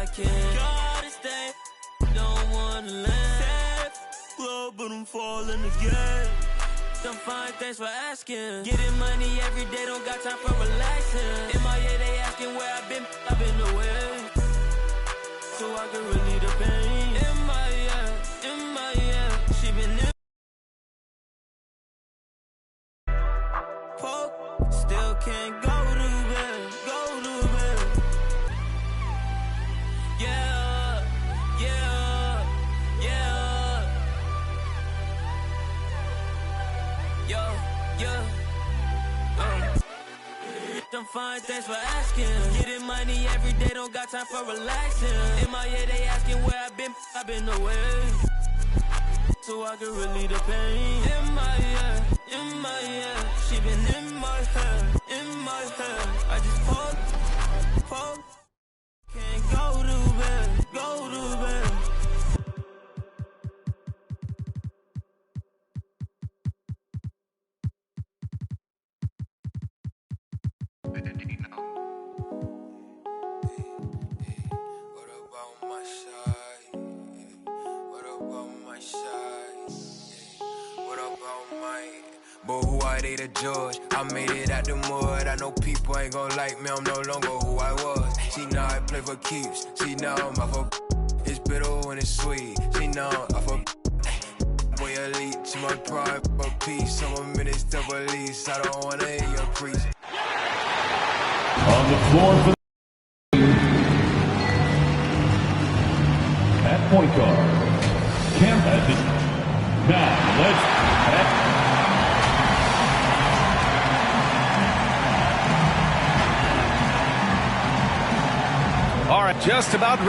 can't. Gotta stay, don't wanna land. Glow, but I'm falling again. I'm fine, thanks for asking. Getting money every day, don't got time for relaxing. MIA, they asking where I've been away. So I can relieve the pain. MIA, she been in. Poke, still can't go to bed. Yeah. I'm fine, thanks for asking. Getting money every day, don't got time for relaxing. MIA, they asking where I've been away. So I can relieve the pain. MIA, she been in my head. I just poke, can't go to bed. But who I they to judge? I made it out the mud. I know people ain't gon' like me, I'm no longer who I was. See now I play for keeps. See now I'm off of it's bitter when it's sweet. See now I'm off of boy elite to my pride for peace. Some minutes to release. I don't wanna hear your preach. On the floor for at point guard, Camp has it. Now let's all right, just about.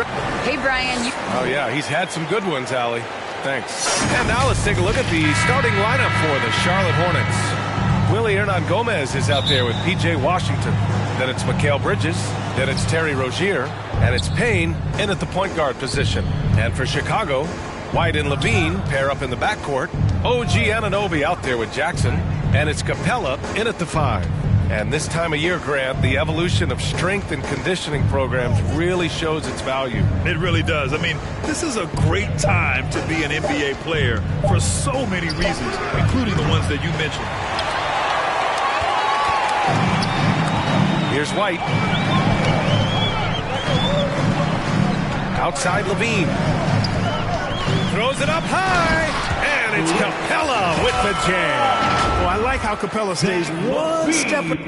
Hey, Brian. Oh, yeah, he's had some good ones, Allie. Thanks. And now let's take a look at the starting lineup for the Charlotte Hornets. Willie Hernan-Gomez is out there with P.J. Washington. Then it's Mikal Bridges. Then it's Terry Rozier. And it's Payne in at the point guard position. And for Chicago, White and Levine pair up in the backcourt. OG Anunoby out there with Jackson. And it's Capella in at the 5. And this time of year, Grant, the evolution of strength and conditioning programs really shows its value. It really does. I mean, this is a great time to be an NBA player for so many reasons, including the ones that you mentioned. Here's White. Outside Levine. Throws it up high. And it's Capella with the jam. Well, I like how Capella stays one step.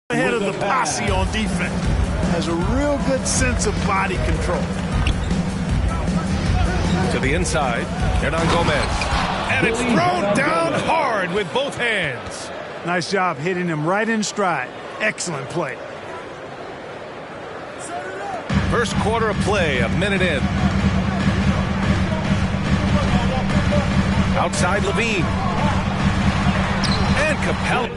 Ahead of the posse on defense. Has a real good sense of body control. To the inside, Hernan-Gomez. And it's thrown down hard with both hands. Nice job hitting him right in stride. Excellent play. First quarter of play, a minute in. Outside Levine. And Capella.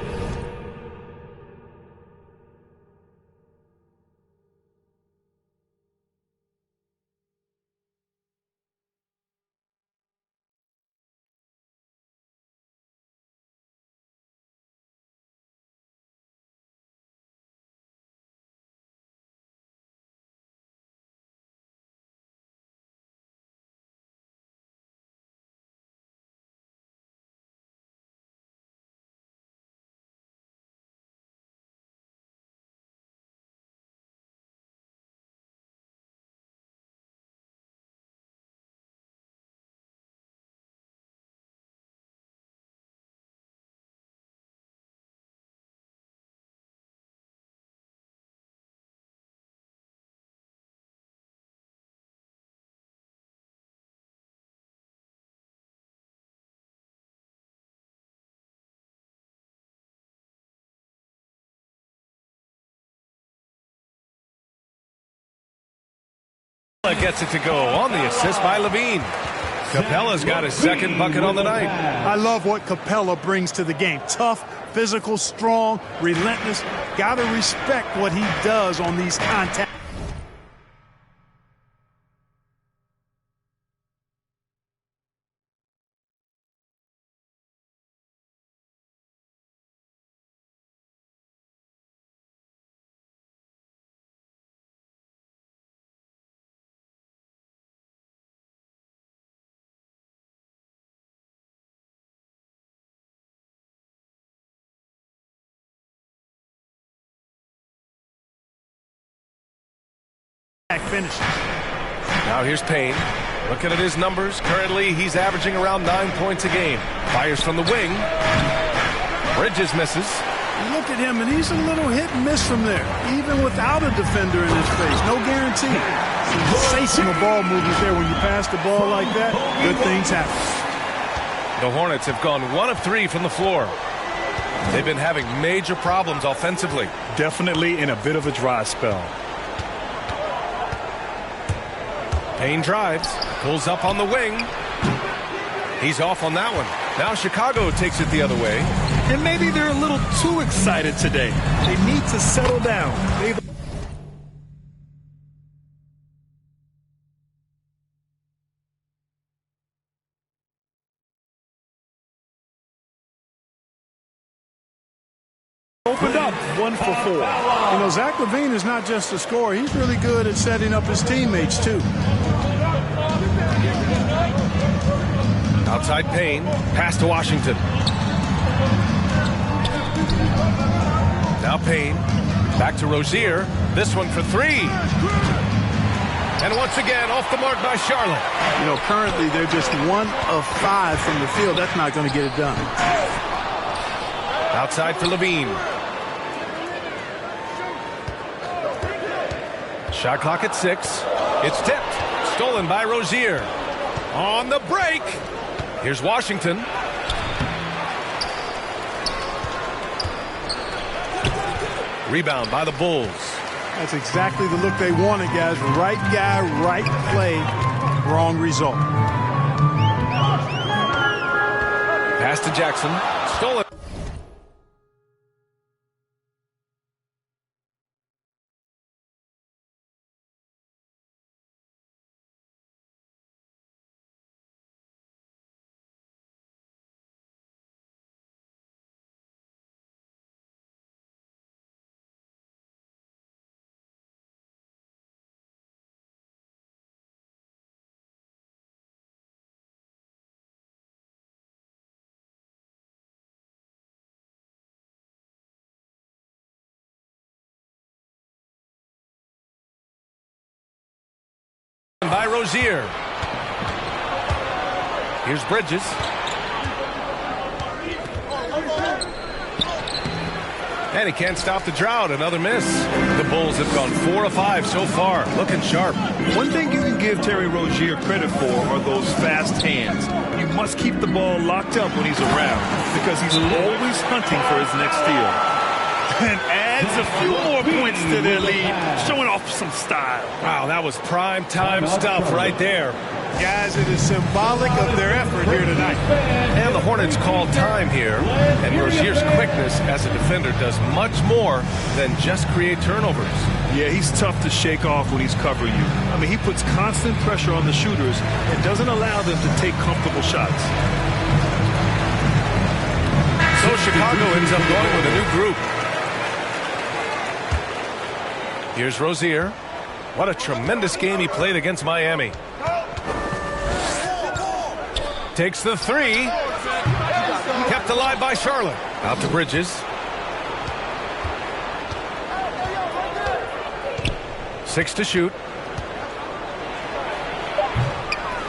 Gets it to go on the assist by Levine. Capella's got his second bucket on the night. I love what Capella brings to the game. Tough, physical, strong, relentless. Got to respect what he does on these contacts. Finishes. Now here's Payne. Looking at his numbers, currently he's averaging around 9 points a game. Fires from the wing. Bridges misses. You look at him, and he's a little hit and miss from there, even without a defender in his face. No guarantee. Sensational ball movement there. When you pass the ball like that, good things happen. The Hornets have gone 1 of 3 from the floor. They've been having major problems offensively. Definitely in a bit of a dry spell. Payne drives, pulls up on the wing. He's off on that one. Now Chicago takes it the other way. And maybe they're a little too excited today. They need to settle down. Opened up 1 for 4. You know, Zach LaVine is not just a scorer. He's really good at setting up his teammates, too. Outside Payne, pass to Washington. Now Payne, back to Rozier. This one for 3. And once again, off the mark by Charlotte. You know, currently they're just 1 of 5 from the field. That's not going to get it done. Outside for Levine. Shot clock at 6. It's tipped. Stolen by Rozier. On the break. Here's Washington. Rebound by the Bulls. That's exactly the look they wanted, guys. Right guy, right play, wrong result. Pass to Jackson. Stolen. By Rozier. Here's Bridges. And he can't stop the drought. Another miss. The Bulls have gone 4 of 5 so far. Looking sharp. One thing you can give Terry Rozier credit for are those fast hands. You must keep the ball locked up when he's around because he's always hunting for his next steal. And adds a few more points to their lead, showing off some style. Wow, that was prime time stuff right there. Guys, it is symbolic of their effort here tonight. And the Hornets call time here. And Rozier's quickness as a defender does much more than just create turnovers. Yeah, he's tough to shake off when he's covering you. I mean, he puts constant pressure on the shooters and doesn't allow them to take comfortable shots. So Chicago ends up going with a new group. Here's Rozier. What a tremendous game he played against Miami. Takes the 3. Kept alive by Charlotte. Out to Bridges. 6 to shoot.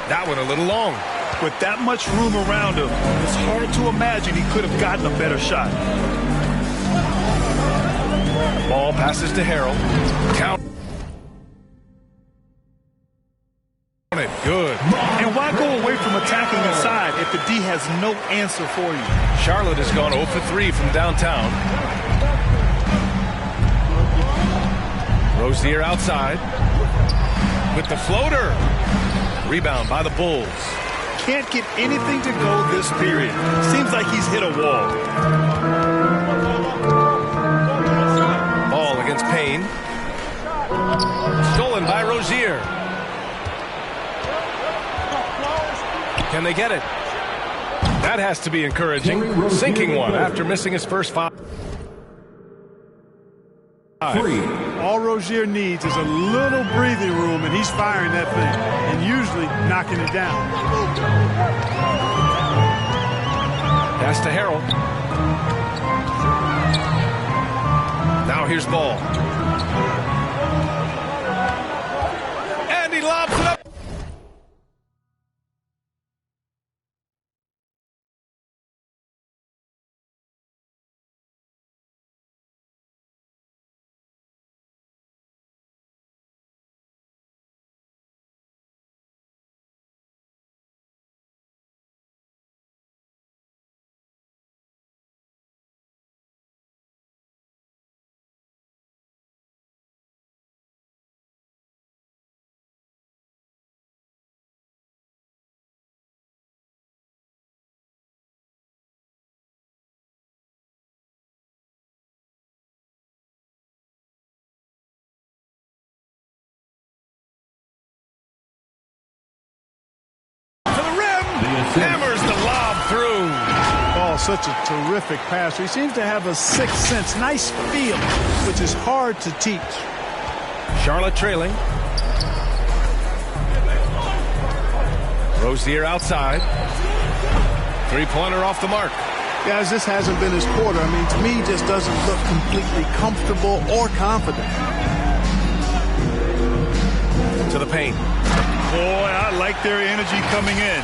That one a little long. With that much room around him, it's hard to imagine he could have gotten a better shot. Ball passes to Harrell. Count. It good. And why go away from attacking inside if the D has no answer for you? Charlotte has gone 0 for 3 from downtown. Rozier outside. with the floater. Rebound by the Bulls. Can't get anything to go this period. Seems like he's hit a wall. Ball against Payne. Stolen by Rozier. Can they get it? That has to be encouraging. Sinking one after missing his first 5. All Rozier needs is a little breathing room, and he's firing that thing, and usually knocking it down. Pass to Harrell. Now here's Ball. And he lobs it up. Hammers the lob through. Oh, such a terrific passer. He seems to have a sixth sense, nice feel, which is hard to teach. Charlotte trailing. Rozier outside. Three-pointer off the mark. Guys, this hasn't been his quarter. I mean, to me, he just doesn't look completely comfortable or confident. To the paint. Boy, I like their energy coming in.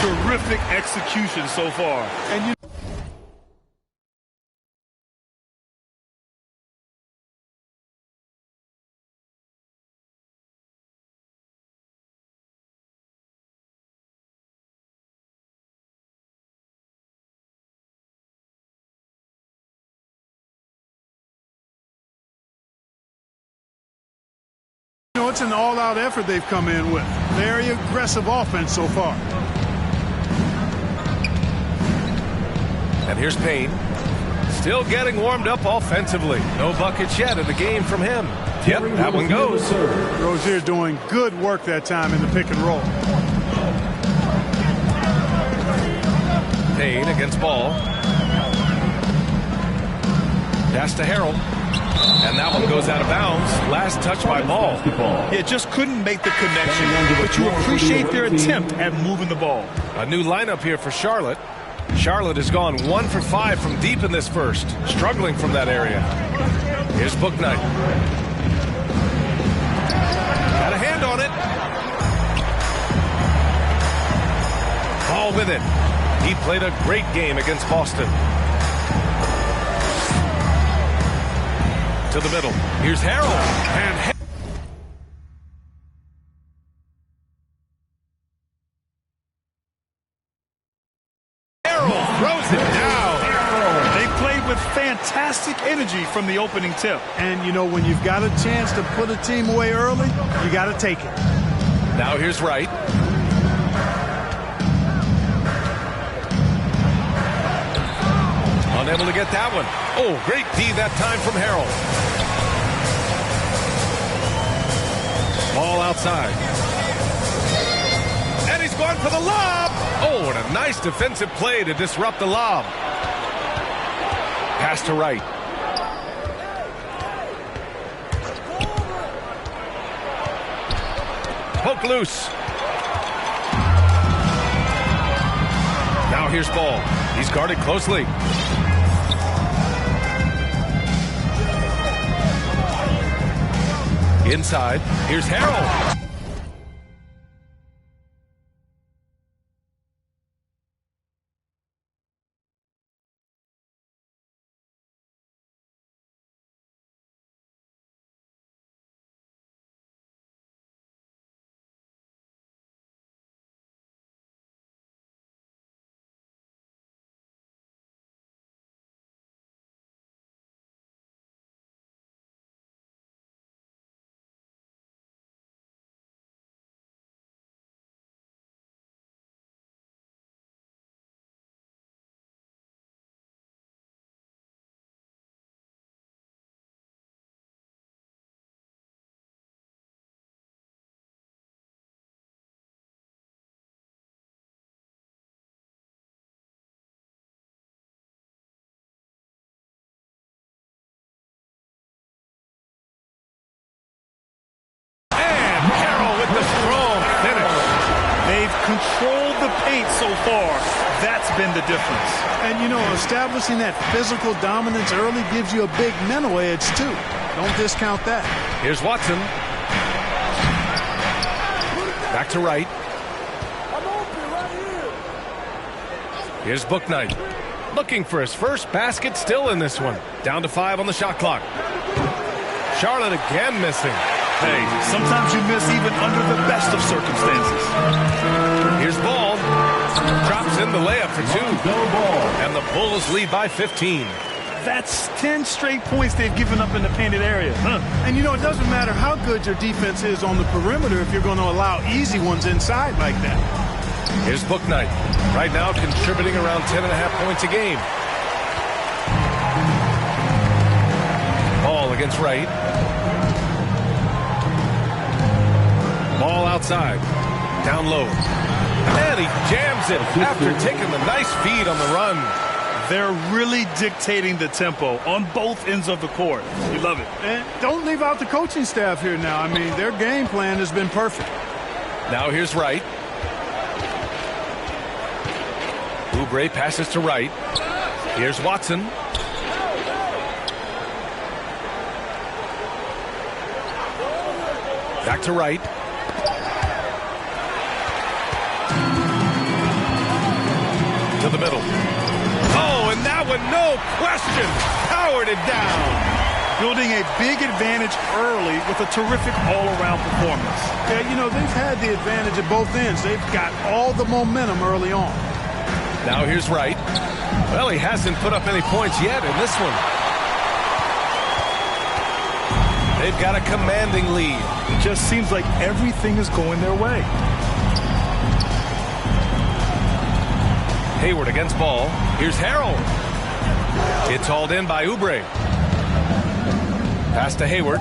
Terrific execution so far. And you know, it's an all-out effort they've come in with. Very aggressive offense so far. And here's Payne. Still getting warmed up offensively. No buckets yet in the game from him. Yep, that one goes. Rozier doing good work that time in the pick and roll. Payne against Ball. Pass to Harrell. And that one goes out of bounds. Last touch by Ball. Yeah, just couldn't make the connection, but you appreciate their attempt at moving the ball. A new lineup here for Charlotte. Charlotte has gone 1 for 5 from deep in this first, struggling from that area. Here's Bouknight. Got a hand on it. Ball with it. He played a great game against Boston. To the middle. Here's Harrell. And throws it down. They played with fantastic energy from the opening tip. And, you know, when you've got a chance to put a team away early, you got to take it. Now here's Wright. Unable to get that one. Oh, great D that time from Harrell. Ball outside. And he's going for the lob. Oh, and a nice defensive play to disrupt the lob. Pass to Wright. Poke loose. Now here's Ball. He's guarded closely. Inside. Here's Harrell. been the difference. And, you know, establishing that physical dominance early gives you a big mental edge, too. Don't discount that. Here's Watson. Back to right. Here's Bouknight. Looking for his first basket, still in this one. Down to 5 on the shot clock. Charlotte again missing. Hey, sometimes you miss even under the best of circumstances. Here's Ball. Drops in the layup for 2. And the Bulls lead by 15. That's 10 straight points they've given up in the painted area. And, you know, it doesn't matter how good your defense is on the perimeter if you're going to allow easy ones inside like that. Here's Bouknight. Right now contributing around 10.5 points a game. Ball against right. Ball outside. Down low. And he jams it after taking the nice feed on the run. They're really dictating the tempo on both ends of the court. You love it. And don't leave out the coaching staff here now. I mean, their game plan has been perfect. Now here's right. Oubre passes to right. Here's Watson. Back to right. To the middle. Oh, and that one, no question, powered it down. Building a big advantage early with a terrific all-around performance. Yeah, you know, they've had the advantage at both ends. They've got all the momentum early on. Now here's right. Well, he hasn't put up any points yet in this one. They've got a commanding lead. It just seems like everything is going their way. Hayward against Ball. Here's Harrell. It's hauled in by Oubre. Pass to Hayward.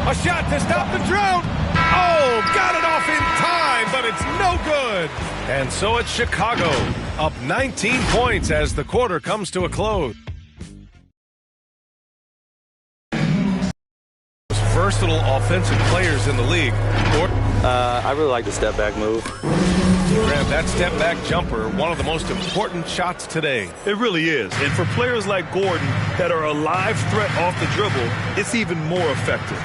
A shot to stop the drought. Oh, got it off in time, but it's no good. And so it's Chicago, up 19 points as the quarter comes to a close. Versatile offensive players in the league. I really like the step-back move. Grab that step-back jumper, one of the most important shots today. It really is. And for players like Gordon that are a live threat off the dribble, it's even more effective.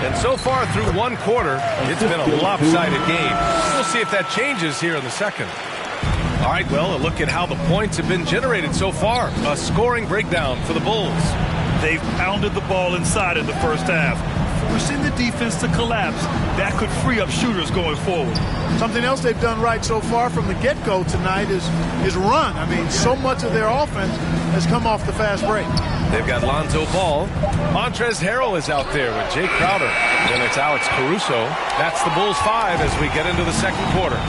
And so far through one quarter, it's been a lopsided game. We'll see if that changes here in the second. All right, well, a look at how the points have been generated so far. A scoring breakdown for the Bulls. They've pounded the ball inside in the first half, forcing the defense to collapse. That could free up shooters going forward. Something else they've done right so far from the get-go tonight is run. I mean, so much of their offense has come off the fast break. They've got Lonzo Ball. Montrezl Harrell is out there with Jay Crowder. Then it's Alex Caruso. That's the Bulls 5 as we get into the second quarter.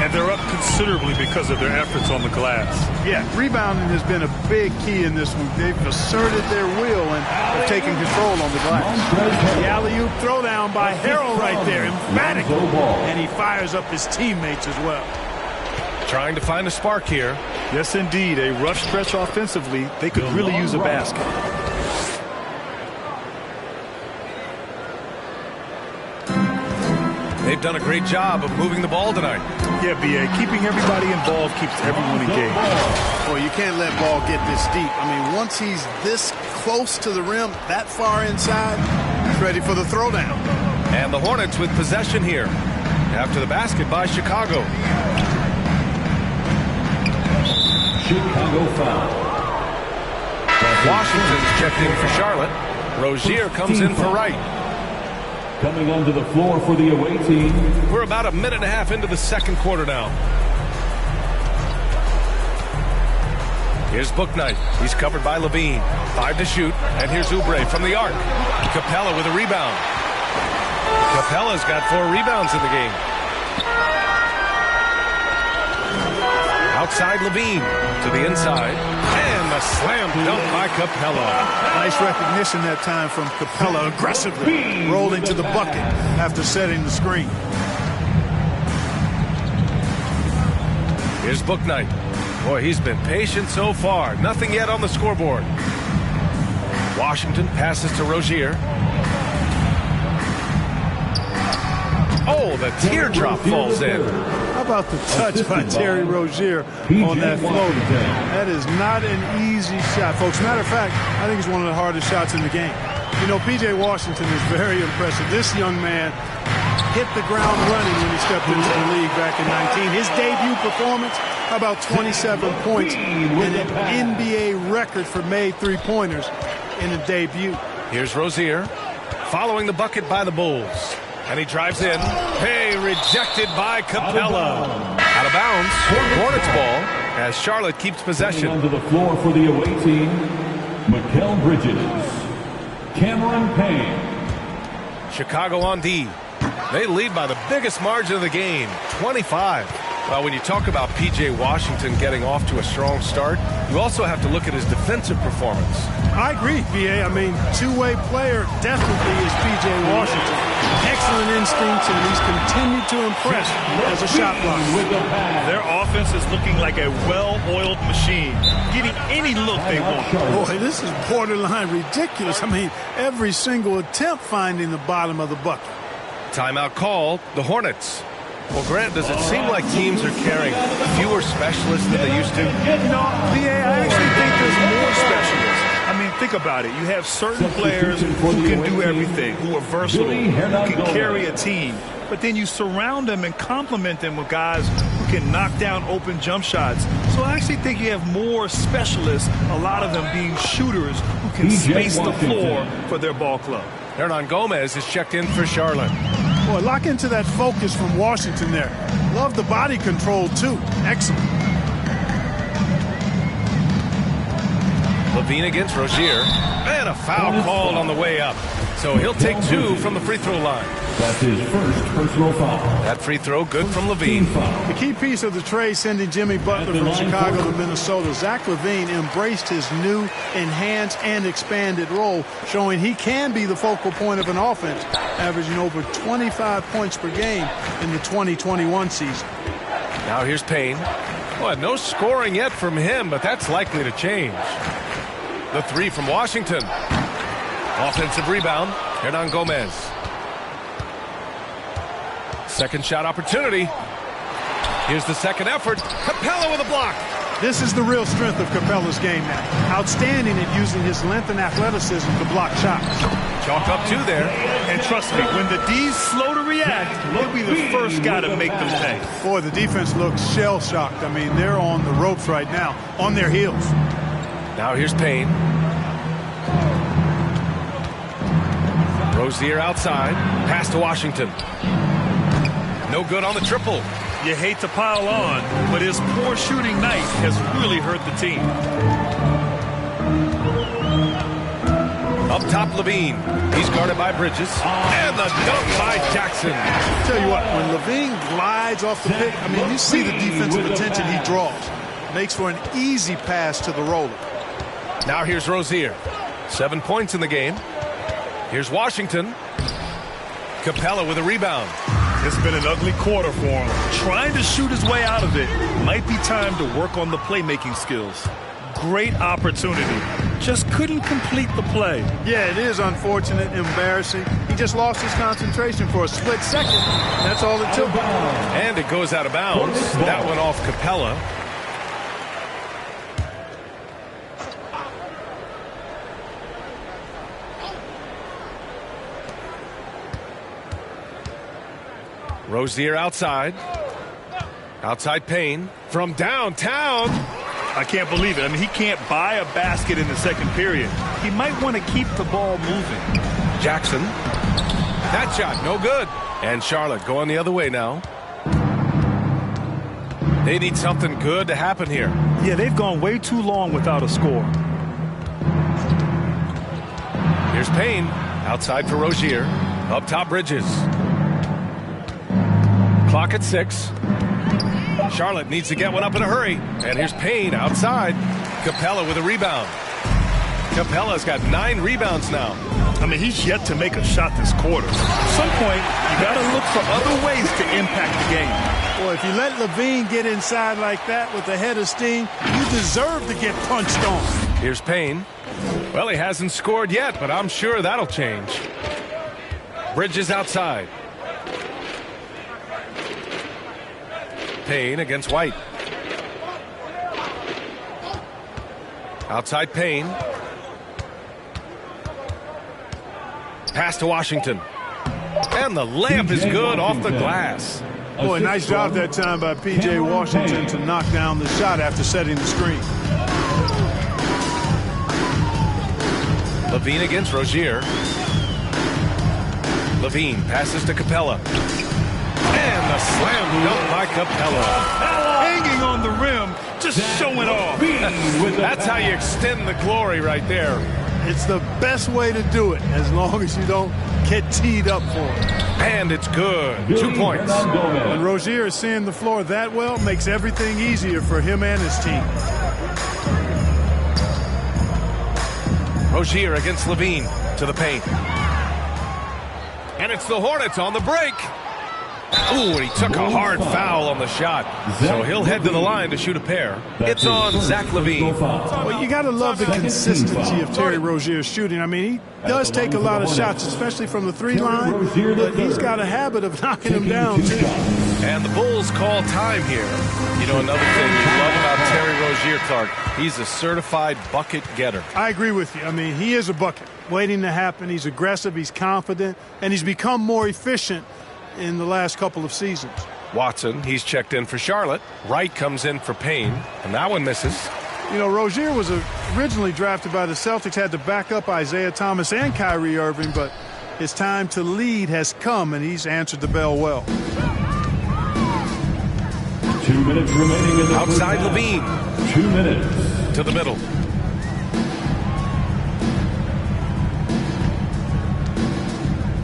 And they're up considerably because of their efforts on the glass. Yeah, rebounding has been a big key in this one. They've asserted their will and have taken control on the glass. The alley-oop throwdown by Harrell right there, emphatic. And he fires up his teammates as well. Trying to find a spark here. Yes, indeed. A rough stretch offensively. They could really use a basket. They've done a great job of moving the ball tonight. Yeah, B.A. Keeping everybody involved keeps everyone engaged. Well, you can't let Ball get this deep. I mean, once he's this close to the rim, that far inside, he's ready for the throwdown. And the Hornets with possession here. After the basket by Chicago. Chicago foul. Washington's checked in for Charlotte. Rozier comes in for Wright. Coming onto the floor for the away team. We're about a minute and a half into the second quarter now. Here's Bouknight. He's covered by Levine. 5 to shoot. And here's Oubre from the arc. Capella with a rebound. Capella's got 4 rebounds in the game. Outside Levine to the inside. And the slam dunk by Capella. Nice recognition that time from Capella, aggressively rolling to the bucket after setting the screen. Here's Bouknight. Boy, he's been patient so far. Nothing yet on the scoreboard. Washington passes to Rozier. Oh, the teardrop falls in. How about the touch by Terry Rozier on that floater? That is not an easy shot, folks. Matter of fact, I think it's one of the hardest shots in the game. You know, P.J. Washington is very impressive. This young man hit the ground running when he stepped into the league back in 19. His debut performance, about 27 points, and an NBA record for made three-pointers in a debut. Here's Rozier following the bucket by the Bulls. And he drives in. Hey, rejected by Capella. Out of bounds. Hornets ball as Charlotte keeps possession. Onto the floor for the away team, Mikal Bridges, Cameron Payne. Chicago on D. They lead by the biggest margin of the game, 25. Well, when you talk about P.J. Washington getting off to a strong start, you also have to look at his defensive performance. I agree, B.A. I mean, two-way player definitely is P.J. Washington. Excellent instincts, and he's continued to impress as a shot blocker. Their offense is looking like a well-oiled machine, getting any look they want. Boy, this is borderline ridiculous. I mean, every single attempt finding the bottom of the bucket. Timeout called, the Hornets. Well, Grant, does it seem like teams are carrying fewer specialists than they used to? No, B.A., I actually think there's more specialists. I mean, think about it. You have certain players who can do everything, who are versatile, who can carry a team. But then you surround them and complement them with guys who can knock down open jump shots. So I actually think you have more specialists, a lot of them being shooters who can space the floor for their ball club. Hernan Gomez is checked in for Charlotte. Boy, lock into that focus from Washington there. Love the body control, too. Excellent. Levine against Rozier. And a foul called on the way up. So he'll take two from the free throw line. That's his first personal foul. That free throw good from Levine. The key piece of the trade sending Jimmy Butler from Chicago to Minnesota. Zach LaVine embraced his new, enhanced, and expanded role, showing he can be the focal point of an offense, averaging over 25 points per game in the 2021 season. Now here's Payne. Well, no scoring yet from him, but that's likely to change. The three from Washington. Offensive rebound. Hernan Gomez. Second shot opportunity. Here's the second effort. Capella with a block. This is the real strength of Capella's game now. Outstanding at using his length and athleticism to block shots. Chalk up two there. And trust me, when the D's slow to react, he'll be the first guy to make them pay. Boy, the defense looks shell-shocked. I mean, they're on the ropes right now, on their heels. Now here's Payne. Rozier outside. Pass to Washington. No good on the triple. You hate to pile on, but his poor shooting night has really hurt the team. Up top, Levine. He's guarded by Bridges. And the dunk by Jackson. I'll tell you what, when Levine glides off the pick, I mean, you see the defensive attention he draws. Makes for an easy pass to the roller. Now here's Rozier. 7 points in the game. Here's Washington. Capella with a rebound. It's been an ugly quarter for him. Trying to shoot his way out of it. Might be time to work on the playmaking skills. Great opportunity. Just couldn't complete the play. Yeah, it is unfortunate, embarrassing. He just lost his concentration for a split second. That's all it took. And it goes out of bounds. That went off Capella. Rozier outside. Outside Payne. From downtown. I can't believe it. I mean, he can't buy a basket in the second period. He might want to keep the ball moving. Jackson. That shot, no good. And Charlotte going the other way now. They need something good to happen here. Yeah, they've gone way too long without a score. Here's Payne. Outside for Rozier. Up top, Bridges. Clock at 6. Charlotte needs to get one up in a hurry. And here's Payne outside. Capella with a rebound. Capella's got 9 rebounds now. I mean, he's yet to make a shot this quarter. At some point, you got to look for other ways to impact the game. Boy, if you let Levine get inside like that with a head of steam, you deserve to get punched on. Here's Payne. Well, he hasn't scored yet, but I'm sure that'll change. Bridges outside. Payne against White. Outside Payne. Pass to Washington. And the layup is good off the glass. Boy, nice job that time by P.J. Washington to knock down the shot after setting the screen. Levine against Rozier. Levine passes to Capella. And a slam dunk by Capella. Hanging on the rim, just showing off. That's how you extend the glory right there. It's the best way to do it, as long as you don't get teed up for it. And it's good. 2 points. When Rozier is seeing the floor that well, makes everything easier for him and his team. Rozier against Levine to the paint. And it's the Hornets on the break. Ooh, and he took a hard foul on the shot. So he'll head to the line to shoot a pair. It's on Zach Levine. Well, you got to love the consistency of Terry Rozier's shooting. I mean, he does take a lot of shots, especially from the three line, but he's got a habit of knocking them down, too. And the Bulls call time here. You know, another thing you love about Terry Rozier, Clark, he's a certified bucket getter. I agree with you. I mean, he is a bucket waiting to happen. He's aggressive, he's confident, and he's become more efficient in the last couple of seasons. Watson, he's checked in for Charlotte. Wright comes in for Payne, and that one misses. You know, Rozier was originally drafted by the Celtics, had to back up Isaiah Thomas and Kyrie Irving, but his time to lead has come, and he's answered the bell well. 2 minutes remaining in the outside Levine. 2 minutes. To the middle.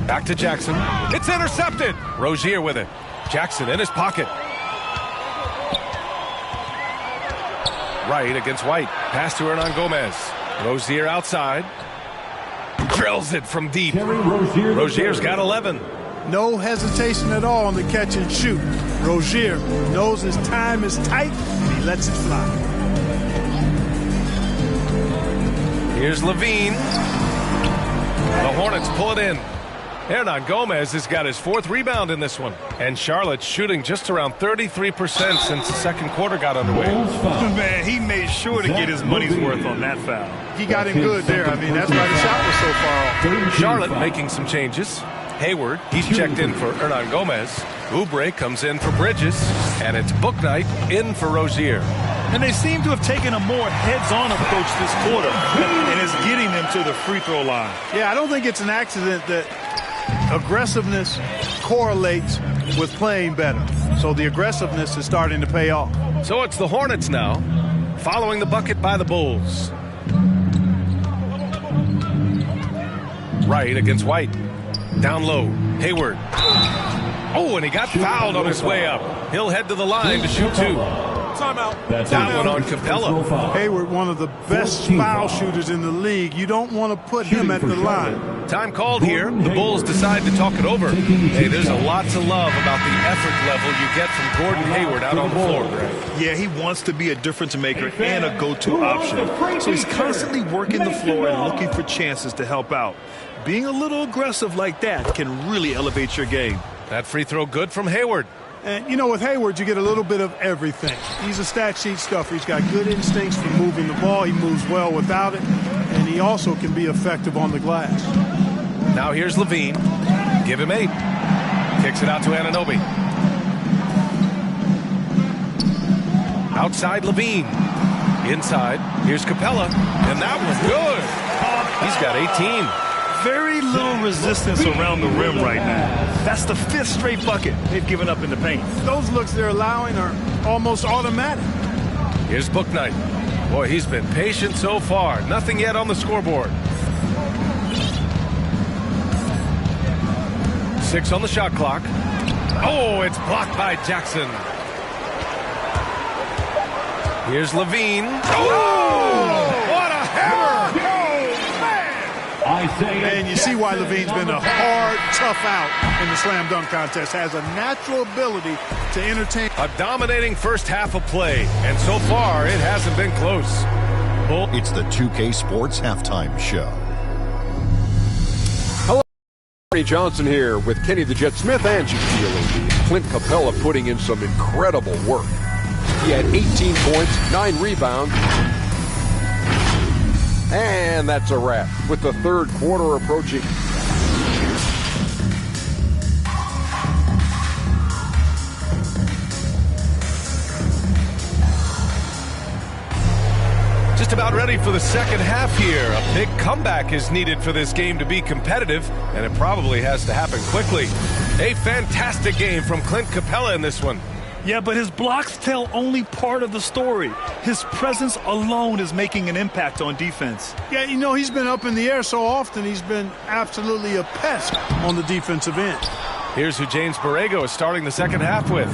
Back to Jackson. It's intercepted. Rozier with it. Jackson in his pocket. Wright against White. Pass to Hernan Gomez. Rozier outside. Drills it from deep. Rozier's got 11. No hesitation at all on the catch and shoot. Rozier knows his time is tight, and he lets it fly. Here's Levine. The Hornets pull it in. Hernan Gomez has got his 4th rebound in this one. And Charlotte's shooting just around 33% since the second quarter got underway. Man, he made sure to get his money's worth on that foul. He got him good there. I mean, that's why the shot was so far off. Charlotte making some changes. Hayward, he's checked in for Hernan Gomez. Oubre comes in for Bridges. And it's Bouknight in for Rozier. And they seem to have taken a more heads-on approach this quarter. And it's getting them to the free throw line. Yeah, I don't think it's an accident that aggressiveness correlates with playing better. So the aggressiveness is starting to pay off. So it's the Hornets now, following the bucket by the Bulls. Wright against White. Down low, Hayward. Oh, and he got fouled on his way up. He'll head to the line to shoot 2. Timeout. That one on Capella. Hayward, one of the best foul shooters in the league. You don't want to put him at the line. Time called here. The Bulls decide to talk it over. Hey, there's a lot to love about the effort level you get from Gordon Hayward out on the floor. Yeah, he wants to be a difference maker and a go-to option. So he's constantly working the floor and looking for chances to help out. Being a little aggressive like that can really elevate your game. That free throw good from Hayward. And, you know, with Hayward, you get a little bit of everything. He's a stat sheet stuffer. He's got good instincts for moving the ball. He moves well without it. And he also can be effective on the glass. Now here's Levine. Give him 8. Kicks it out to Anunoby. Outside Levine. Inside. Here's Capella. And that was good. He's got 18. Very little resistance around the rim right now. That's the 5th straight bucket they've given up in the paint. Those looks they're allowing are almost automatic. Here's Bouknight. Boy, he's been patient so far. Nothing yet on the scoreboard. 6 on the shot clock. Oh, it's blocked by Jackson. Here's Levine. Oh, what a hammer! And you see why Levine's been a hard, tough out in the slam dunk contest. Has a natural ability to entertain. A dominating first half of play, and so far it hasn't been close. It's the 2K Sports Halftime Show. Johnny Johnson here with Kenny the Jet Smith and GTLOD. Clint Capella putting in some incredible work. He had 18 points, 9 rebounds, and that's a wrap with the third quarter approaching. Just about ready for the second half here. A big comeback is needed for this game to be competitive, and it probably has to happen quickly. A fantastic game from Clint Capella in this one. Yeah, but his blocks tell only part of the story. His presence alone is making an impact on defense. Yeah, you know, he's been up in the air so often, he's been absolutely a pest on the defensive end. Here's who James Borrego is starting the second half with.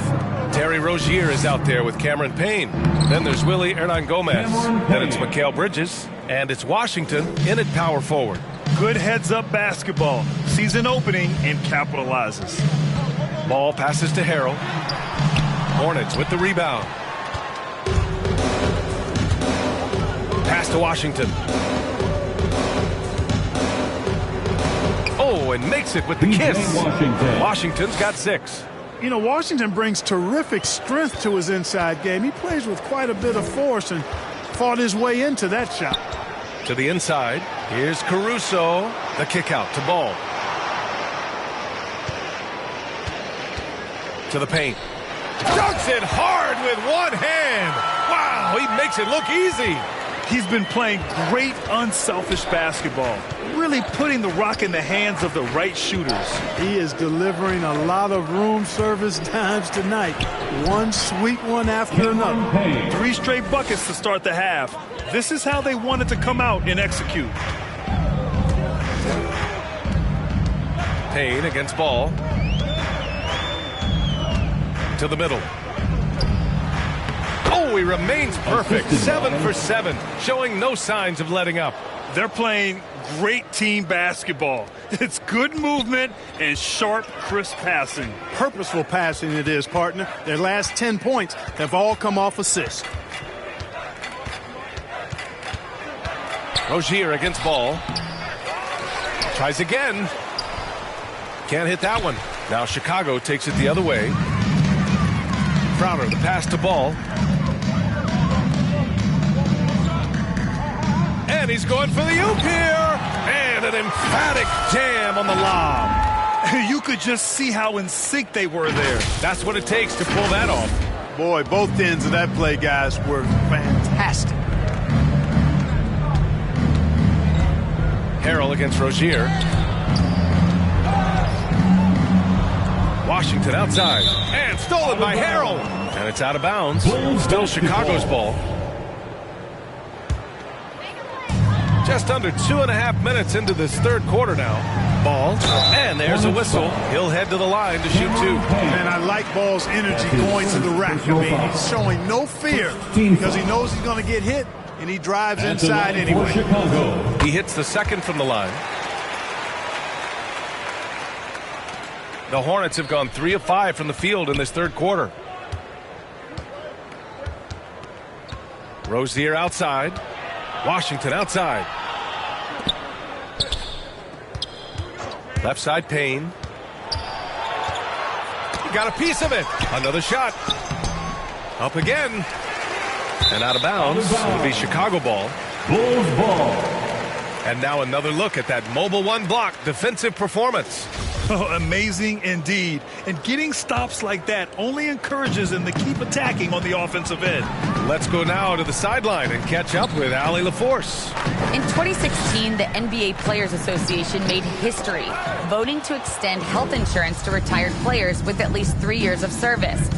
Terry Rozier is out there with Cameron Payne. Then there's Willie Hernan-Gomez. Then it's Mikal Bridges. And it's Washington in at power forward. Good heads-up basketball. Sees an opening and capitalizes. Ball passes to Harrell. Hornets with the rebound. Pass to Washington. Oh, and makes it with the kiss. Washington's got 6. You know, Washington brings terrific strength to his inside game. He plays with quite a bit of force and fought his way into that shot. To the inside. Here's Caruso. The kick out to Ball. To the paint. Dunks it hard with one hand. Wow, he makes it look easy. He's been playing great unselfish basketball, really putting the rock in the hands of the right shooters. He is delivering a lot of room service dimes tonight. One sweet one after another. 3 straight buckets to start the half. This is how they wanted to come out and execute. Payne against Ball. To the middle. Oh, he remains perfect. 7 for 7, showing no signs of letting up. They're playing great team basketball. It's good movement and sharp, crisp passing. Purposeful passing it is, partner. Their last 10 points have all come off assists. Rozier against Ball. Tries again. Can't hit that one. Now Chicago takes it the other way. Crowder, the pass to Ball. And he's going for the oop here. And an emphatic jam on the lob. You could just see how in sync they were there. That's what it takes to pull that off. Boy, both ends of that play, guys, were fantastic. Harrell against Rozier. Washington outside. And stolen by Harrell. And it's out of bounds. Still Chicago's ball. Just under 2.5 minutes into this third quarter now. Ball. And there's a whistle. He'll head to the line to shoot 2. Man, I like Ball's energy going to the rack. I mean, he's showing no fear because he knows he's going to get hit, and he drives inside anyway. He hits the second from the line. The Hornets have gone 3 of 5 from the field in this third quarter. Rozier outside. Washington outside. Left side, Payne. He got a piece of it. Another shot. Up again. And out of bounds. It'll be Chicago ball. Bulls ball. And now another look at that mobile one block defensive performance. Oh, amazing indeed. And getting stops like that only encourages them to keep attacking on the offensive end. Let's go now to the sideline and catch up with Allie LaForce. In 2016, the NBA Players Association made history, voting to extend health insurance to retired players with at least 3 years of service.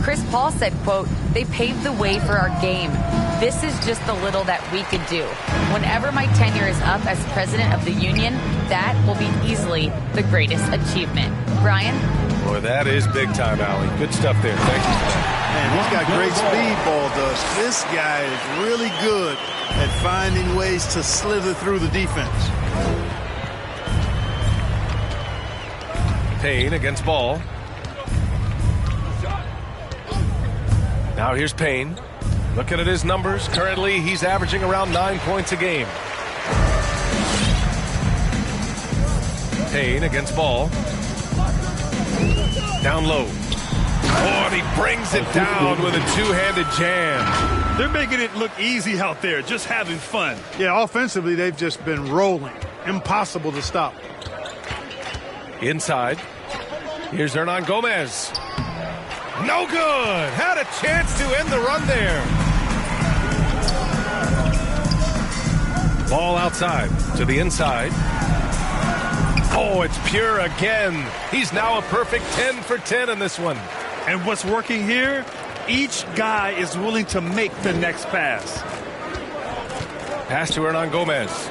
Chris Paul said, quote, "They paved the way for our game. This is just the little that we could do. Whenever my tenure is up as president of the union, that will be easily the greatest achievement." Brian? Boy, that is big time, Allie. Good stuff there. Thank you for that. Man, he's got great speed, Ball does. This guy is really good at finding ways to slither through the defense. Payne against Ball. Now here's Payne. Looking at his numbers, currently he's averaging around 9 points a game. Payne against Ball. Down low. Oh, and he brings it down with a two-handed jam. They're making it look easy out there, just having fun. Yeah, offensively, they've just been rolling. Impossible to stop. Inside. Here's Hernan Gomez. No good. Had a chance to end the run there. Ball outside to the inside. Oh, it's Pure again. He's now a perfect 10 for 10 in this one. And what's working here? Each guy is willing to make the next pass. Pass to Hernan Gomez.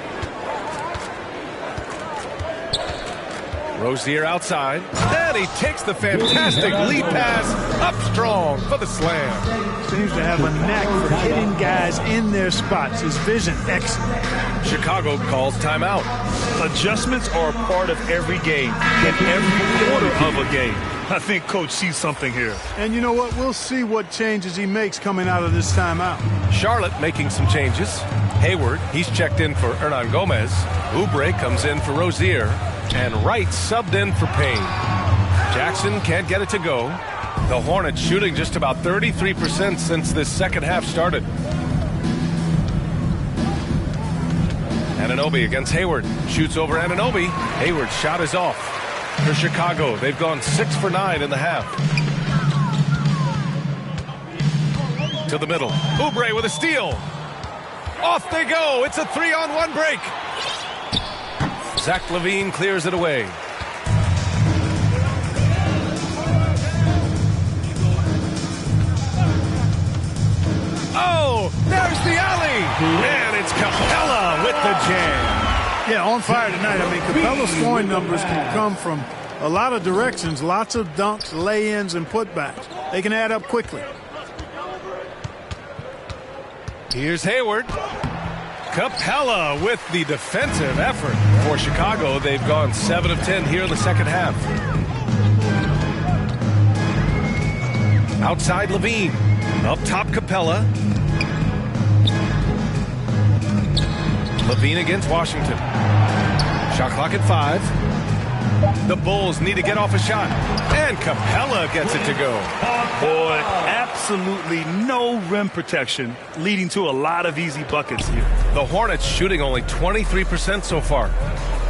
Rozier outside. And he takes the fantastic lead pass up strong for the slam. Seems to have a knack for hitting guys in their spots. His vision excellent. Chicago calls timeout. Adjustments are a part of every game, in every quarter of a game. I think Coach sees something here. And you know what? We'll see what changes he makes coming out of this timeout. Charlotte making some changes. Hayward, he's checked in for Hernan Gomez. Oubre comes in for Rozier. And Wright subbed in for Payne. Jackson can't get it to go. The Hornets shooting just about 33% since this second half started. Anunoby against Hayward. Shoots over Anunoby. Hayward's shot is off. For Chicago, they've gone 6 for 9 in the half. To the middle. Oubre with a steal. Off they go. It's a 3-on-1 break. Zach LaVine clears it away. Oh, there's the alley. And it's Capella with the jam. Yeah, on fire tonight. I mean, Capella's scoring numbers can come from a lot of directions. Lots of dunks, lay-ins, and putbacks. They can add up quickly. Here's Hayward. Capella with the defensive effort for Chicago. They've gone 7 of 10 here in the second half. Outside LaVine. Up top Capella. LaVine against Washington. Shot clock at 5. The Bulls need to get off a shot. And Capella gets it to go. Boy, absolutely no rim protection, leading to a lot of easy buckets here. The Hornets shooting only 23% so far.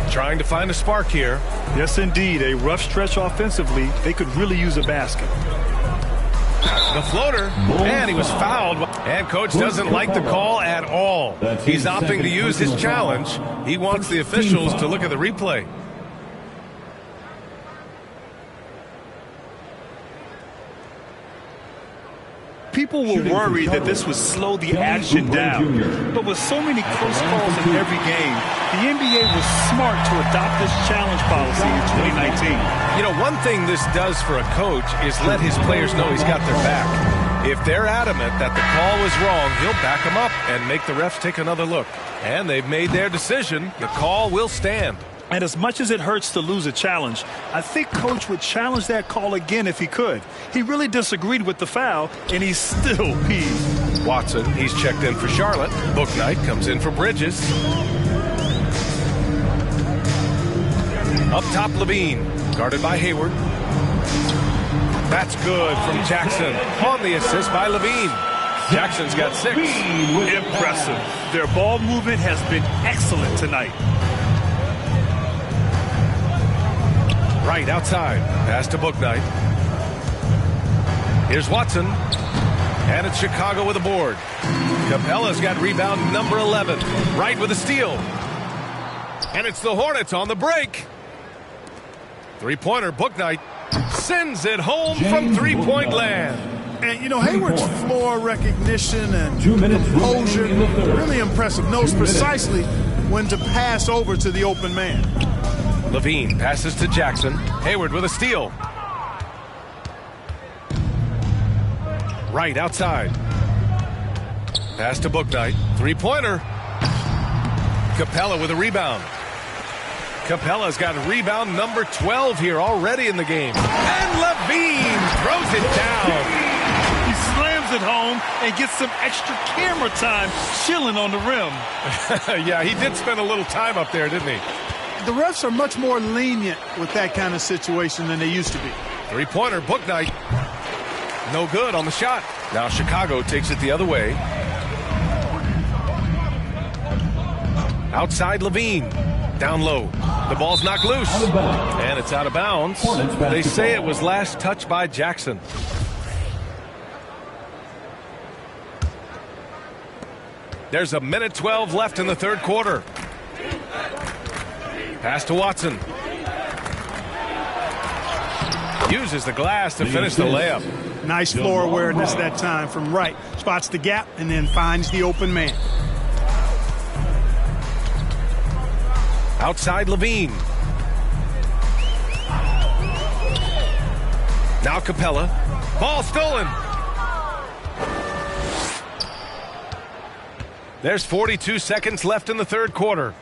Trying to find a spark here. Yes, indeed. A rough stretch offensively. They could really use a basket. The floater, and he was fouled. And coach doesn't like the call at all. He's opting to use his challenge. He wants the officials to look at the replay. People were worried that this would slow the action down. But with so many close calls in every game, the NBA was smart to adopt this challenge policy in 2019. You know, one thing this does for a coach is let his players know he's got their back. If they're adamant that the call was wrong, he'll back them up and make the refs take another look. And they've made their decision. The call will stand. And as much as it hurts to lose a challenge, I think Coach would challenge that call again if he could. He really disagreed with the foul, and he's still peeved. Watson, he's checked in for Charlotte. Bouknight comes in for Bridges. Up top, LaVine, guarded by Hayward. That's good from Jackson on the assist by LaVine. Jackson's got 6. Impressive. Their ball movement has been excellent tonight. Right outside. Pass to Bouknight. Here's Watson. And it's Chicago with a board. Capella's got rebound number 11. Right with a steal. And it's the Hornets on the break. Three-pointer, Bouknight sends it home from three-point land. And, you know, Hayward's floor recognition and composure, really impressive. Knows precisely when to pass over to the open man. LaVine passes to Jackson. Hayward with a steal. Right outside. Pass to Bouknight. Three-pointer. Capella with a rebound. Capella's got rebound number 12 here already in the game. And LaVine throws it down. He slams it home and gets some extra camera time chilling on the rim. Yeah, he did spend a little time up there, didn't he? the refs are much more lenient with that kind of situation than they used to be. Three-pointer, Bouknight. No good on the shot. Now Chicago takes it the other way. Outside Levine. Down low. The ball's knocked loose. And it's out of bounds. They say it was last touched by Jackson. There's a minute 12 left in the third quarter. Pass to Watson. Uses the glass to finish the layup. Nice floor awareness that time from Wright. Spots the gap and then finds the open man. Outside Levine. Now Capella. Ball stolen. There's 42 seconds left in the third quarter.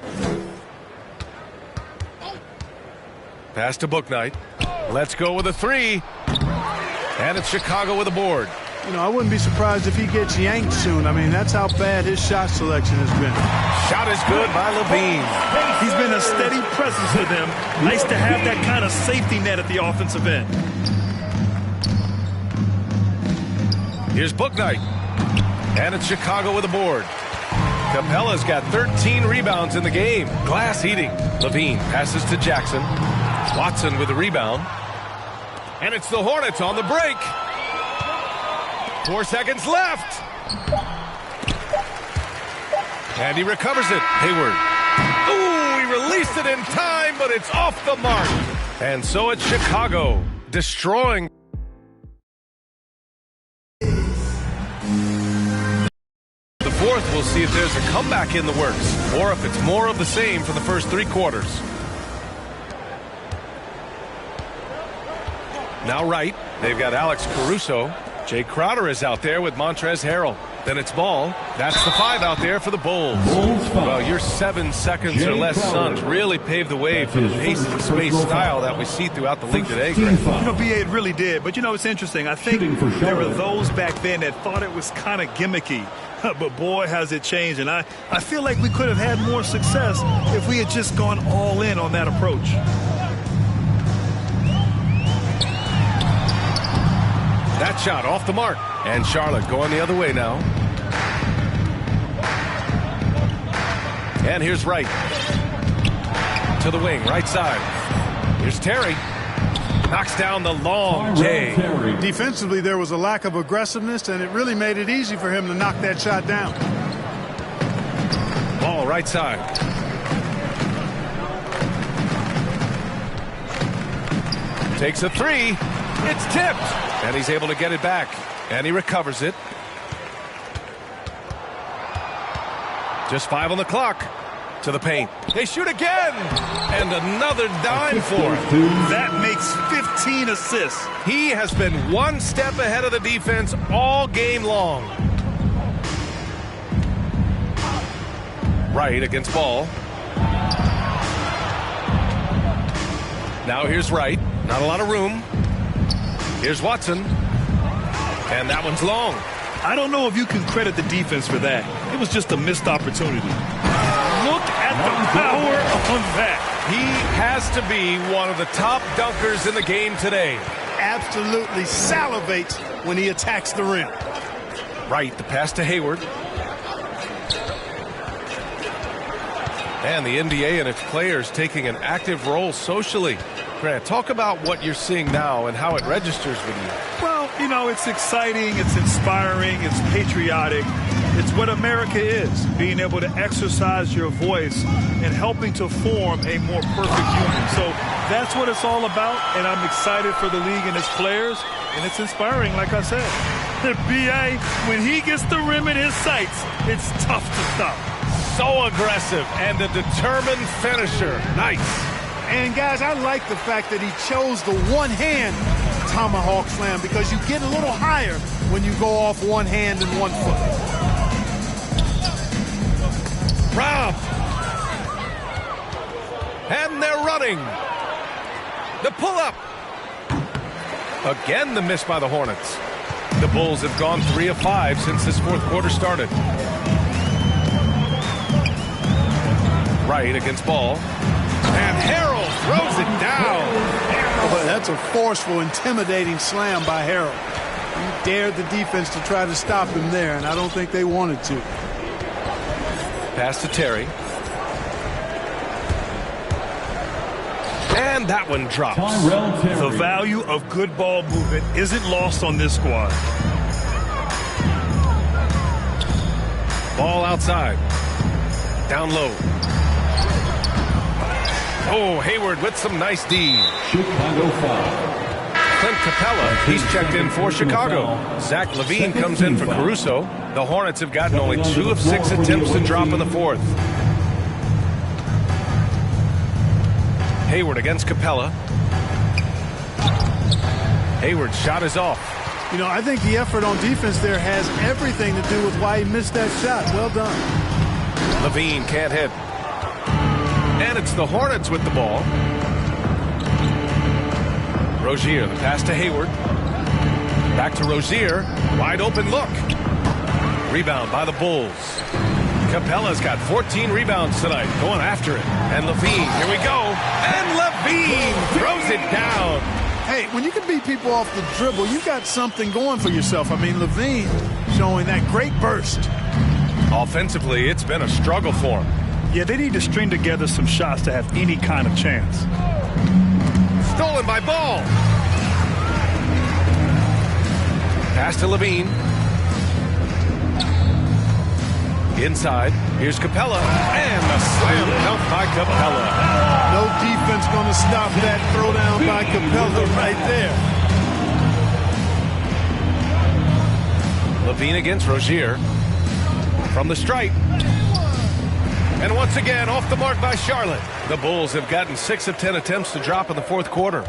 Pass to Bouknight. Let's go with a three. And it's Chicago with a board. You know, I wouldn't be surprised if he gets yanked soon. I mean, that's how bad his shot selection has been. Shot is good by Levine. He's been a steady presence for them. Nice to have that kind of safety net at the offensive end. Here's Bouknight. And it's Chicago with a board. Capella's got 13 rebounds in the game. Glass eating. Levine passes to Jackson. Watson with the rebound. And it's the Hornets on the break. 4 seconds left. And he recovers it. Hayward. Ooh, he released it in time, but it's off the mark. And so it's Chicago destroying. The fourth, we'll see if there's a comeback in the works or if it's more of the same for the first three quarters. Now Wright. They've got Alex Caruso. Jay Crowder is out there with Montrezl Harrell. Then it's Ball. That's the 5 out there for the Bulls. Well, your 7 seconds or less Suns really paved the way for the pace and space style that we see throughout the league today, Greg. You know, B.A., it really did. But, you know, it's interesting. I think there were those back then that thought it was kind of gimmicky. But, boy, has it changed. And I feel like we could have had more success if we had just gone all in on that approach. That shot off the mark. And Charlotte going the other way now. And here's Wright. To the wing, right side. Here's Terry. Knocks down the long J. Defensively, there was a lack of aggressiveness, and it really made it easy for him to knock that shot down. Ball right side. Takes a three. It's tipped. And he's able to get it back. And he recovers it. Just 5 on the clock. To the paint. They shoot again. And another dime for him. That makes 15 assists. He has been one step ahead of the defense all game long. Wright against Ball. Now here's Wright. Not a lot of room. Here's Watson. And that one's long. I don't know if you can credit the defense for that. It was just a missed opportunity. Look at the power on that. He has to be one of the top dunkers in the game today. Absolutely salivates when he attacks the rim. Right, the pass to Hayward. And the NBA and its players taking an active role socially. Grant, talk about what you're seeing now and how it registers with you. Well, you know, it's exciting, it's inspiring, it's patriotic. It's what America is, being able to exercise your voice and helping to form a more perfect union. So that's what it's all about, and I'm excited for the league and its players, and it's inspiring, like I said. The B.A., when he gets the rim in his sights, it's tough to stop. So aggressive and a determined finisher. Nice. And, guys, I like the fact that he chose the one-hand tomahawk slam because you get a little higher when you go off one hand and 1 foot. Rob. And they're running. The pull-up. Again, the miss by the Hornets. The Bulls have gone 3 of 5 since this fourth quarter started. Wright against Ball. And throws it down. Boy, that's a forceful, intimidating slam by Harrell. He dared the defense to try to stop him there, and I don't think they wanted to. Pass to Terry. And that one drops. The value of good ball movement isn't lost on this squad. Ball outside. Down low. Oh, Hayward with some nice D. Chicago foul. Clint Capella, he's checked in for Chicago. Zach LaVine comes in for Caruso. The Hornets have gotten only 2 of 6 attempts to drop in the fourth. Hayward against Capella. Hayward's shot is off. You know, I think the effort on defense there has everything to do with why he missed that shot. Well done. LaVine can't hit. And it's the Hornets with the ball. Rozier, the pass to Hayward. Back to Rozier. Wide open look. Rebound by the Bulls. Capella's got 14 rebounds tonight, going after it. And LaVine, here we go. And LaVine throws it down. Hey, when you can beat people off the dribble, you got something going for yourself. I mean, LaVine showing that great burst. Offensively, it's been a struggle for him. Yeah, they need to string together some shots to have any kind of chance. Stolen by Ball. Pass to LaVine. Inside, here's Capella, and a slam dunk by Capella. No defense going to stop that throwdown by Capella right there. LaVine against Rozier. From the stripe. And once again, off the mark by Charlotte. The Bulls have gotten 6 of 10 attempts to drop in the fourth quarter.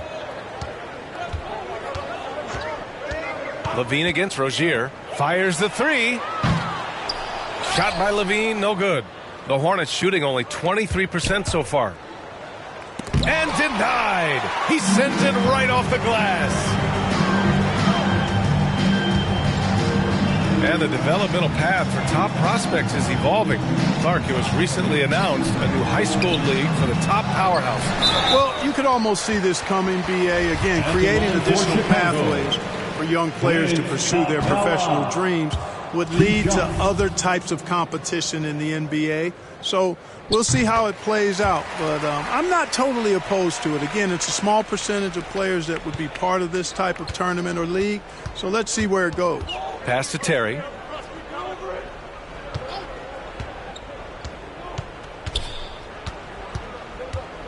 LaVine against Rozier. Fires the 3. Shot by LaVine, no good. The Hornets shooting only 23% so far. And denied. He sends it right off the glass. And the developmental path for top prospects is evolving. Clark, it was recently announced a new high school league for the top powerhouses. Well, you could almost see this coming, BA, again, creating additional pathways for young players to pursue their professional dreams would lead to other types of competition in the NBA. So we'll see how it plays out. But I'm not totally opposed to it. Again, it's a small percentage of players that would be part of this type of tournament or league. So let's see where it goes. Pass to Terry.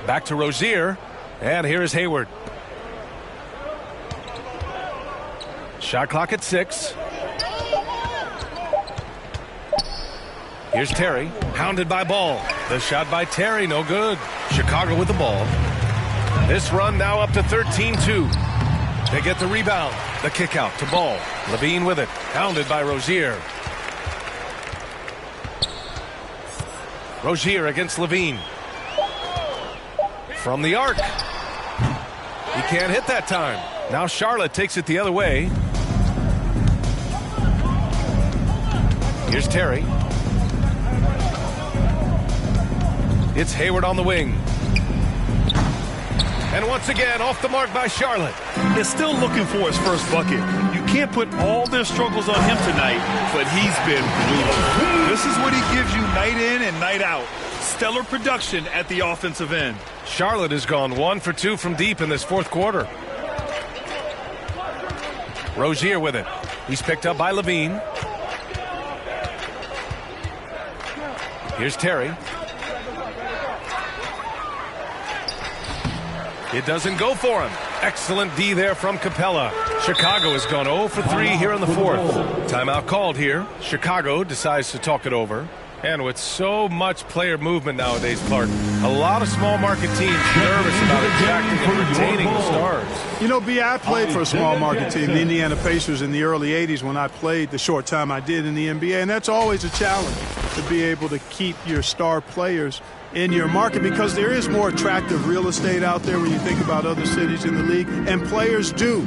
Back to Rozier. And here is Hayward. Shot clock at 6. Here's Terry, hounded by Ball. The shot by Terry, no good. Chicago with the ball. This run now up to 13-2. They get the rebound. The kick out to Ball. LaVine with it, hounded by Rozier. Rozier against LaVine. From the arc. He can't hit that time. Now Charlotte takes it the other way. Here's Terry. It's Hayward on the wing. And once again, off the mark by Charlotte. They're still looking for his first bucket. You can't put all their struggles on him tonight, but he's been brutal. This is what he gives you night in and night out. Stellar production at the offensive end. Charlotte has gone 1 for 2 from deep in this fourth quarter. Rozier with it. He's picked up by LaVine. Here's Terry. It doesn't go for him. Excellent D there from Capella. Chicago has gone 0 for 3 here in the fourth. Timeout called here. Chicago decides to talk it over. And with so much player movement nowadays, Clark, a lot of small market teams nervous about attracting and retaining the stars. You know, B, I played for a small market team, the Indiana Pacers, in the early 80s when I played the short time I did in the NBA. And that's always a challenge to be able to keep your star players in your market because there is more attractive real estate out there when you think about other cities in the league. And players do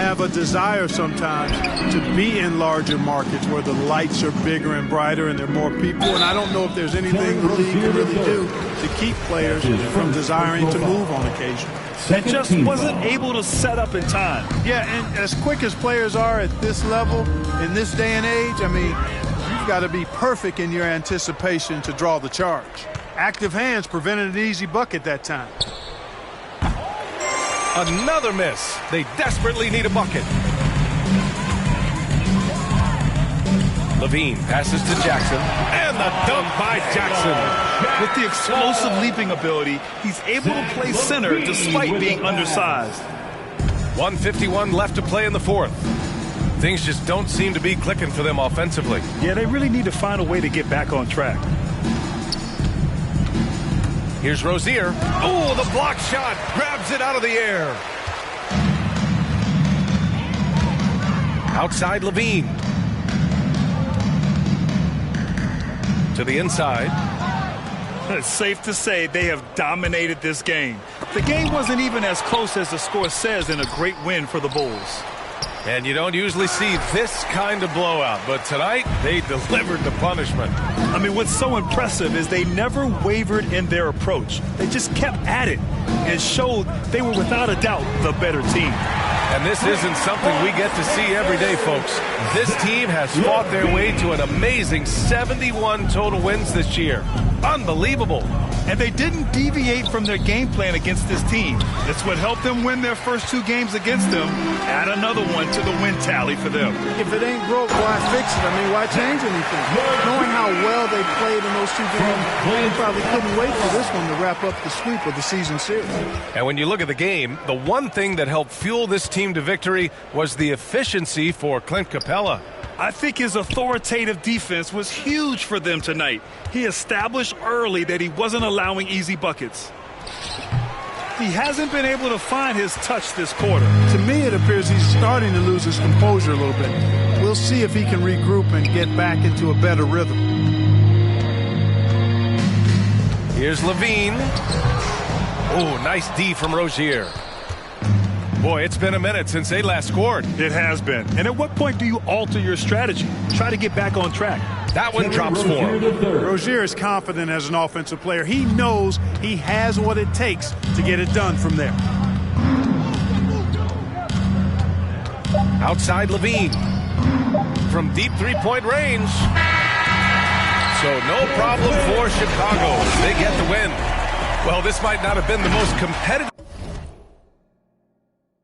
have a desire sometimes to be in larger markets where the lights are bigger and brighter and there are more people. And I don't know if there's anything the league can really do to keep players from desiring to move on occasion. He just wasn't able to set up in time. Yeah, and as quick as players are at this level, in this day and age, I mean, you've got to be perfect in your anticipation to draw the charge. Active hands prevented an easy bucket that time. Another miss. They desperately need a bucket. Levine passes to Jackson, and the dunk by Jackson. With the explosive leaping ability, he's able to play center despite being undersized. 1:51 left to play in the fourth. Things just don't seem to be clicking for them offensively. Yeah, they really need to find a way to get back on track. Here's Rozier. Oh, the block shot. Grabs it out of the air. Outside Levine. To the inside. It's safe to say they have dominated this game. The game wasn't even as close as the score says in a great win for the Bulls. And you don't usually see this kind of blowout, but tonight they delivered the punishment. I mean, what's so impressive is they never wavered in their approach. They just kept at it and showed they were without a doubt the better team. And this isn't something we get to see every day, folks. This team has fought their way to an amazing 71 total wins this year. Unbelievable. And they didn't deviate from their game plan against this team. That's what helped them win their first two games against them. Add another one to the win tally for them. If it ain't broke, why fix it? I mean, why change anything? Knowing how well they played in those two games, they probably couldn't wait for this one to wrap up the sweep of the season series. And when you look at the game, the one thing that helped fuel this team to victory was the efficiency for Clint Capella. I think his authoritative defense was huge for them tonight. He established early that he wasn't allowing easy buckets. He hasn't been able to find his touch this quarter. To me, it appears he's starting to lose his composure a little bit. We'll see if he can regroup and get back into a better rhythm. Here's Levine. Oh, nice D from Rozier. Boy, it's been a minute since they last scored. It has been. And at what point do you alter your strategy? Try to get back on track. That one drops for him. Rozier is confident as an offensive player. He knows he has what it takes to get it done from there. Outside Levine. From deep three-point range. So no problem for Chicago. They get the win. Well, this might not have been the most competitive.